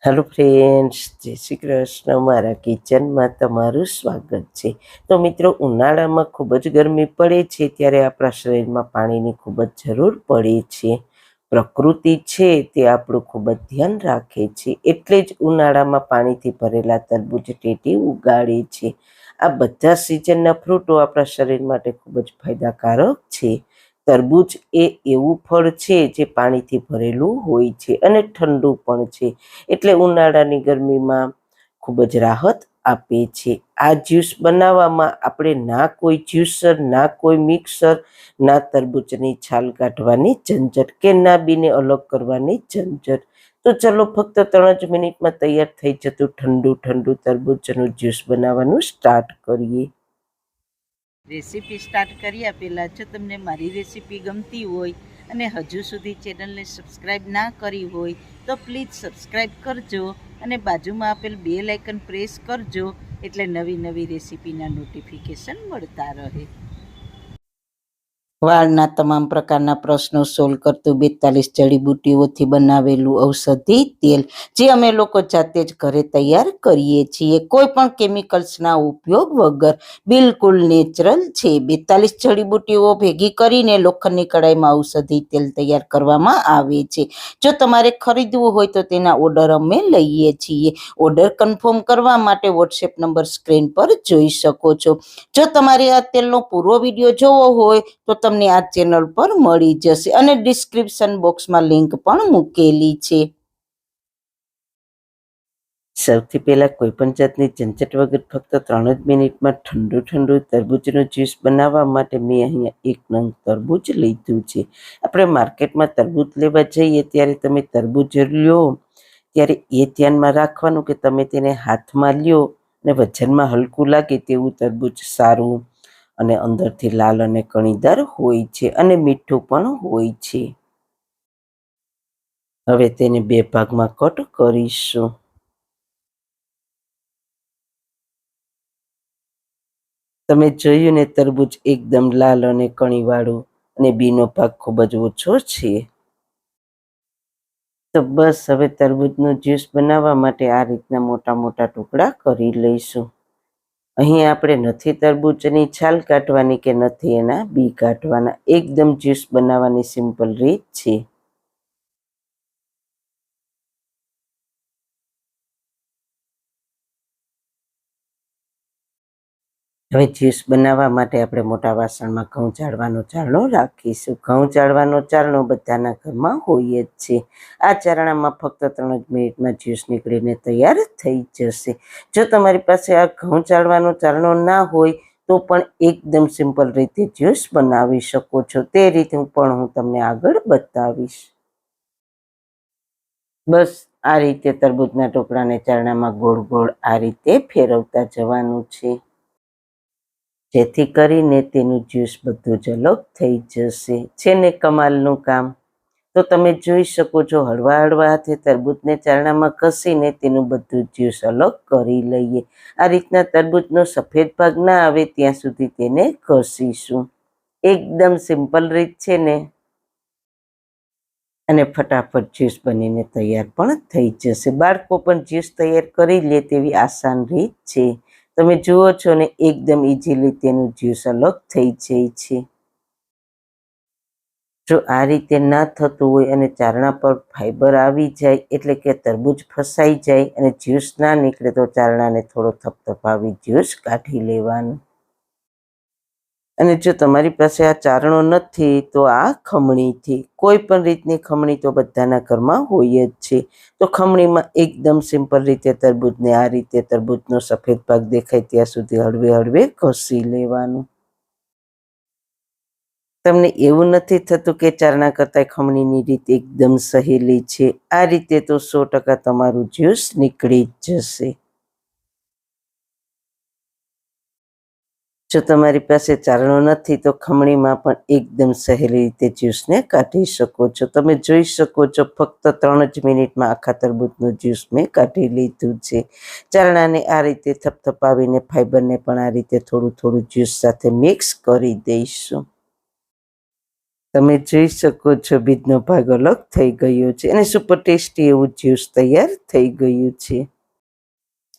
Hello friends, જય શ્રી કૃષ્ણ. મારા કિચનમાં તમારું સ્વાગત છે. તો મિત્રો, ઉનાળામાં ખૂબ જ ગરમી પડે છે ત્યારે આપણા શરીરમાં પાણીની ખૂબ જ જરૂર પડે છે. પ્રકૃતિ છે તે આપણું ખૂબ જ ધ્યાન રાખે છે, એટલે જ ઉનાળામાં પાણીથી ભરેલા તરબૂચ ટેટી ઉગાડે છે. આ બધા સિઝનના ફ્રૂટો આપણા શરીર માટે ખૂબ જ ફાયદાકારક છે. તરબૂચ એ એવું ફળ છે જે પાણીથી ભરેલું હોય છે અને ઠંડુ પણ છે, એટલે ઉનાળાની ગરમીમાં ખૂબ જ રાહત આપે છે. આ જ્યુસ બનાવવામાં આપણે ના કોઈ જ્યુસર, ના કોઈ મિક્સર, ના તરબૂચની છાલ કાઢવાની ઝંઝટ કે ના બીને અલગ કરવાની ઝંઝટ. તો ચલો, ફક્ત 3 જ મિનિટમાં તૈયાર થઈ જતું ઠંડુ ઠંડુ તરબૂચનું જ્યુસ બનાવવાનું સ્ટાર્ટ કરીએ. રેસીપી સ્ટાર્ટ કર્યા પહેલાં જો તમને મારી રેસીપી ગમતી હોય અને હજુ સુધી ચેનલને સબસ્ક્રાઈબ ના કરી હોય તો પ્લીઝ સબસ્ક્રાઈબ કરજો અને બાજુમાં આપેલ બેલ આઇકન પ્રેસ કરજો, એટલે નવી નવી રેસીપીના નોટિફિકેશન મળતા રહે. વાળના તમામ પ્રકારના પ્રશ્નો સોલ્વ કરતું 42 જડીબુટ્ટીઓથી બનાવેલું ઔષધિ તેલ, જે અમે લોકો જાતે જ ઘરે તૈયાર કરીએ છીએ, કોઈ પણ કેમિકલ્સના ઉપયોગ વગર, બિલકુલ નેચરલ છે. 42 જડીબુટ્ટીઓ ભેગી કરીને લોખંડની કડાઈમાં ઔષધિ તેલ તૈયાર કરવામાં આવે છે. જો તમારે ખરીદવું હોય તો તેના ઓર્ડર અમે લઈએ છીએ. ઓર્ડર કન્ફર્મ કરવા માટે વોટ્સએપ નંબર સ્ક્રીન પર જોઈ શકો છો. જો તમારે આ તેલનો પૂરો વિડીયો જોવો હોય તો તમને આ ચેનલ પર મળી જશે અને ડિસ્ક્રિપ્શન બોક્સમાં લિંક પણ મૂકેલી છે. સૌથી પહેલાં કોઈ પણ જાતની ઝંઝટ વગર ફક્ત 3 જ મિનિટમાં ઠંડુ ઠંડુ તરબૂચનું જ્યુસ બનાવવા માટે મેં અહીંયા 1 નંગ તરબૂચ લીધું છે. આપણે માર્કેટમાં તરબૂચ લેવા જઈએ ત્યારે તમે તરબૂચ લ્યો ત્યારે એ ધ્યાનમાં રાખવાનું કે તમે તેને હાથમાં લ્યો અને વજનમાં હલકું લાગે તેવું તરબૂચ સારું અને અંદરથી લાલ અને કણીદાર હોય છે અને મીઠું પણ હોય છે. હવે તેને 2 ભાગમાં કટ કરીશું. તમે જોયું ને, તરબૂચ એકદમ લાલ અને કણીવાળું અને બીનો ભાગ ખૂબ જ ઓછો છે. તો બસ, હવે તરબૂચનું જ્યુસ બનાવવા માટે આ રીતના મોટા મોટા ટુકડા કરી લઈશું. અહીં આપણે નથી તરબૂચની છાલ કાઢવાની કે નથી એના બી કાઢવાના, એકદમ જ્યુસ બનાવવાની સિમ્પલ રીત છે. હવે જ્યુસ બનાવવા માટે આપણે મોટા વાસણમાં ઘઉં ચાળવાનો ચાળણો રાખીશું. ઘઉં ચાળવાનો ચાળણો બધાના ઘરમાં હોય જ છે. આ ચારણામાં ફક્ત 3 જ મિનિટમાં જ્યુસ નીકળીને તૈયાર થઈ જશે. જો તમારી પાસે આ ઘઉં ચાળવાનો ચાળણો ના હોય તો પણ એકદમ સિમ્પલ રીતે જ્યુસ બનાવી શકો છો. તે રીતે પણ હું તમને આગળ બતાવીશ. બસ આ રીતે તરબૂચના ટુકડાને ચારણામાં ગોળ ગોળ આ રીતે ફેરવતા જવાનું છે, જેથી કરીને તેનું જ્યુસ બધું જ અલગ થઈ જશે. છે ને કમાલનું કામ? તો તમે જોઈ શકો છો, હળવા હળવા હાથે તરબૂચને ચારણામાં ઘસીને તેનું બધું જ્યુસ અલગ કરી લઈએ. આ રીતના તરબૂચનો સફેદ ભાગ ના આવે ત્યાં સુધી તેને ઘસીશું. એકદમ સિમ્પલ રીત છે ને, અને ફટાફટ જ્યુસ બનીને તૈયાર પણ થઈ જશે. બાળકો પણ જ્યુસ તૈયાર કરી લે તેવી આસાન રીત છે. તમે જુઓ છો ને, એકદમ ઇઝીલી તેનું જ્યુસ અલગ થઈ જાય છે. જો આ રીતે ના થતું હોય અને ચારણા પર ફાઈબર આવી જાય, એટલે કે તરબૂચ ફસાઈ જાય અને જ્યુસ ના નીકળે, તો ચારણાને થોડો થપથપાવી જ્યુસ કાઢી લેવાનું. અને જો તમારી પાસે આ ચારણો નથી તો આ ખમણીથી, કોઈ પણ રીતની ખમણી તો બધાના ઘરમાં હોય જ છે, તો ખમણીમાં એકદમ સિમ્પલ રીતે તરબૂચને આ રીતે તરબૂચનો સફેદ ભાગ દેખાય ત્યાં સુધી હળવે હળવે ઘસી લેવાનું. તમને એવું નથી થતું કે ચારણા કરતાં ખમણીની રીત એકદમ સહેલી છે? આ રીતે તો 100% તમારું જ્યુસ નીકળી જ જશે. જો તમારી પાસે ચારણો નથી તો ખમણીમાં પણ એકદમ સહેલી રીતે જ્યુસને કાઢી શકો છો. તમે જોઈ શકો છો ફક્ત 3 જ મિનિટમાં આખા તરબૂચનું જ્યુસ મેં કાઢી લીધું છે. ચારણાને આ રીતે થપથપાવીને ફાઈબરને પણ આ રીતે થોડું થોડું જ્યુસ સાથે મિક્સ કરી દઈશું. તમે જોઈ શકો છો બીજનો ભાગ અલગ થઈ ગયો છે અને સુપર ટેસ્ટી એવું જ્યુસ તૈયાર થઈ ગયું છે.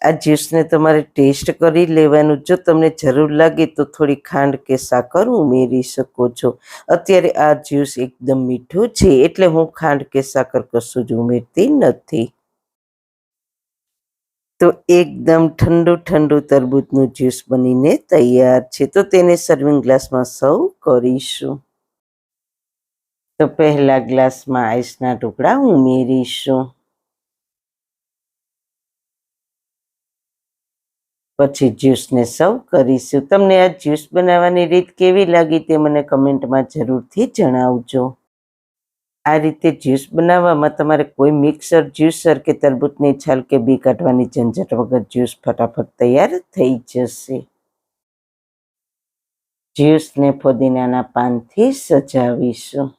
આ જ્યુસને તમારે ટેસ્ટ કરી લેવાનું. જો તમને જરૂર લાગે તો થોડી ખાંડ કે સાકર ઉમેરી શકો છો. અત્યારે આ જ્યુસ એકદમ મીઠું છે એટલે હું ખાંડ કે સાકર કશું જ ઉમેરતી નથી. તો એકદમ ઠંડુ ઠંડુ તરબૂચનું જ્યુસ બનીને તૈયાર છે. તો તેને સર્વિંગ ગ્લાસમાં સર્વ કરીશું. તો પહેલા ગ્લાસમાં આઈસના ટુકડા ઉમેરીશું. પછી જ્યુસને સર્વ કરીશું. તમને આ જ્યુસ બનાવવાની રીત કેવી લાગી તે મને કમેન્ટમાં જરૂરથી જણાવજો. આ રીતે જ્યુસ બનાવવામાં તમારે કોઈ મિક્સર, જ્યુસર કે તરબૂચની છાલ કે બી કાઢવાની ઝંઝટ વગર જ્યુસ ફટાફટ તૈયાર થઈ જશે. જ્યુસને ફુદીનાના પાનથી સજાવીશું.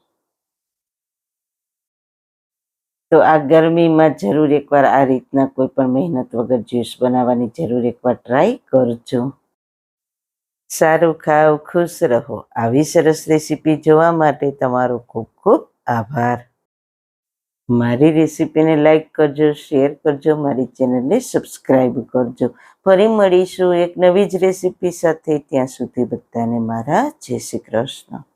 તો આ ગરમીમાં જરૂર એકવાર આ રીતના કોઈ પણ મહેનત વગર જ્યુસ બનાવવાની જરૂર એકવાર ટ્રાય કરજો. સારું ખાઓ, ખુશ રહો. આવી સરસ રેસીપી જોવા માટે તમારો ખૂબ ખૂબ આભાર. મારી રેસીપીને લાઈક કરજો, શેર કરજો, મારી ચેનલને સબસ્ક્રાઈબ કરજો. ફરી મળીશું એક નવી જ રેસીપી સાથે. ત્યાં સુધી બધાને મારા જય શ્રી કૃષ્ણ.